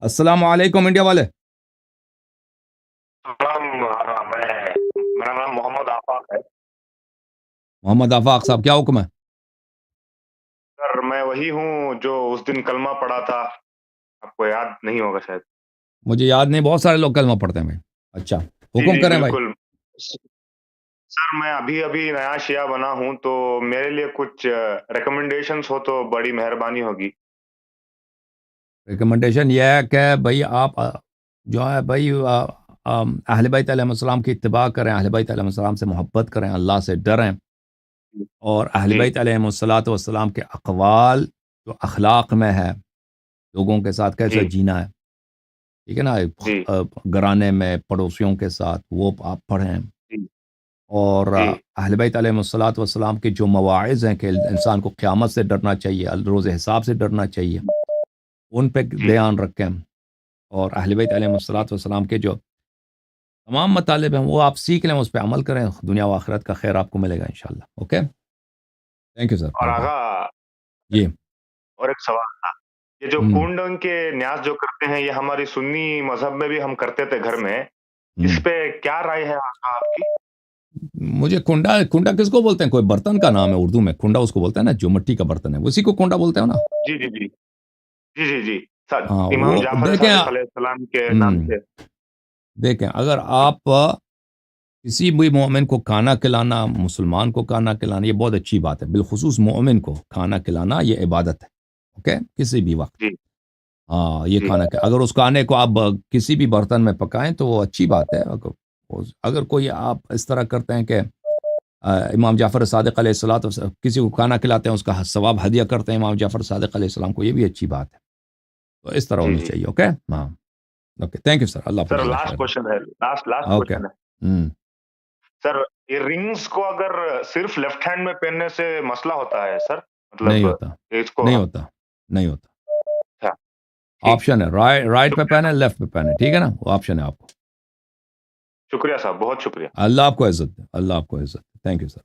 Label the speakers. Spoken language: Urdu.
Speaker 1: السلام علیکم انڈیا والے.
Speaker 2: سلام. میرا نام محمد آفاق ہے.
Speaker 1: محمد آفاق صاحب کیا حکم ہے؟
Speaker 2: سر میں وہی ہوں جو اس دن کلمہ پڑھا تھا. آپ کو یاد نہیں ہوگا شاید.
Speaker 1: مجھے یاد نہیں، بہت سارے لوگ کلمہ پڑھتے ہیں بھائی. اچھا
Speaker 2: جی
Speaker 1: حکم
Speaker 2: جی
Speaker 1: کریں بھائی.
Speaker 2: بالکل. سر میں ابھی نیا شیعہ بنا ہوں تو میرے لیے کچھ ریکمنڈیشنز ہو تو بڑی مہربانی ہوگی.
Speaker 1: ریکمنڈیشن یہ ہے کہ بھائی آپ جو ہے بھائی اہل بیت علیہ السلام کی اتباع کریں، اہل بیت علیہ السلام سے محبت کریں، اللہ سے ڈریں، اور اہل
Speaker 2: جی
Speaker 1: بیت علیہ السلام کے اقوال جو اخلاق میں ہے، لوگوں کے ساتھ کیسے
Speaker 2: جی
Speaker 1: جینا ہے، ٹھیک ہے نا،
Speaker 2: جی
Speaker 1: گھرانے میں پڑوسیوں کے ساتھ وہ آپ پڑھیں.
Speaker 2: جی
Speaker 1: اور
Speaker 2: جی
Speaker 1: اہل بیت علیہ السلام کے جو مواعظ ہیں کہ انسان کو قیامت سے ڈرنا چاہیے، روز حساب سے ڈرنا چاہیے، ان پہ
Speaker 2: جی
Speaker 1: دھیان رکھیں. اور اہل بیت علیہ السلام کے جو تمام مطالب ہیں وہ آپ سیکھ لیں، اس پہ عمل کریں، دنیا و آخرت کا خیر آپ کو ملے گا انشاءاللہ. اوکے، تھینک یو سر،
Speaker 2: اور
Speaker 1: بائے بائے.
Speaker 2: آغا
Speaker 1: جی.
Speaker 2: اور ایک سوال تھا. یہ جو
Speaker 1: ہوں
Speaker 2: کنڈن کے نیاز جو کرتے ہیں یہ ہماری سنی مذہب میں بھی ہم کرتے تھے گھر میں.
Speaker 1: ہوں
Speaker 2: اس پہ کیا رائے ہے آقا آپ کی؟
Speaker 1: مجھے کنڈا کس کو بولتے ہیں؟ کوئی برتن کا نام ہے اردو میں، کنڈا اس کو بولتے ہیں نا، جو مٹی کا برتن ہے اسی کو کنڈا بولتے ہیں نا.
Speaker 2: جی جی جی جی جی جی.
Speaker 1: ہاں وہ
Speaker 2: امام جعفر
Speaker 1: دیکھیں.
Speaker 2: صادق علیہ السلام کے نام سے.
Speaker 1: دیکھیں اگر آپ کسی بھی مومن کو کھانا کھلانا، مسلمان کو کھانا کھلانا، یہ بہت اچھی بات ہے. بالخصوص مومن کو کھانا کھلانا یہ عبادت ہے. اوکے، کسی بھی وقت.
Speaker 2: جی
Speaker 1: ہاں یہ
Speaker 2: جی
Speaker 1: کھانا اگر اس کھانے کو آپ کسی بھی برتن میں پکائیں تو وہ اچھی بات ہے. اگر کوئی آپ اس طرح کرتے ہیں کہ امام جعفر صادق علیہ السلام کسی کو کھانا کھلاتے ہیں، اس کا ثواب ہدیہ کرتے ہیں امام جعفر صادق علیہ السلام کو، یہ بھی اچھی بات ہے. تو اس طرح
Speaker 2: جی
Speaker 1: ہونی
Speaker 2: جی.
Speaker 1: چاہیے. اوکے ہاں. اوکے تھینک یو سر، اللہ
Speaker 2: سر
Speaker 1: حافظ، جزاک
Speaker 2: لاسٹ
Speaker 1: اللہ
Speaker 2: کوشچن ہے. لاسٹ
Speaker 1: خیر. اوکے.
Speaker 2: کوشچن ہے. سر یہ رنگز کو اگر صرف لیفٹ ہینڈ میں پہننے سے مسئلہ ہوتا ہے سر؟
Speaker 1: نہیں
Speaker 2: مطلب
Speaker 1: ہوتا،
Speaker 2: اس کو
Speaker 1: نہیں ہوتا، نہیں ہوتا.
Speaker 2: اچھا ٹھیک.
Speaker 1: آپشن ہے، رائٹ پہ
Speaker 2: شکریہ
Speaker 1: پہنے، لیفٹ پہ پہنے، ٹھیک ہے نا، وہ آپشن ہے آپ کو.
Speaker 2: شکریہ صاحب، بہت شکریہ.
Speaker 1: اللہ آپ کو عزت دے، اللہ آپ کو عزت دے. Thank you sir.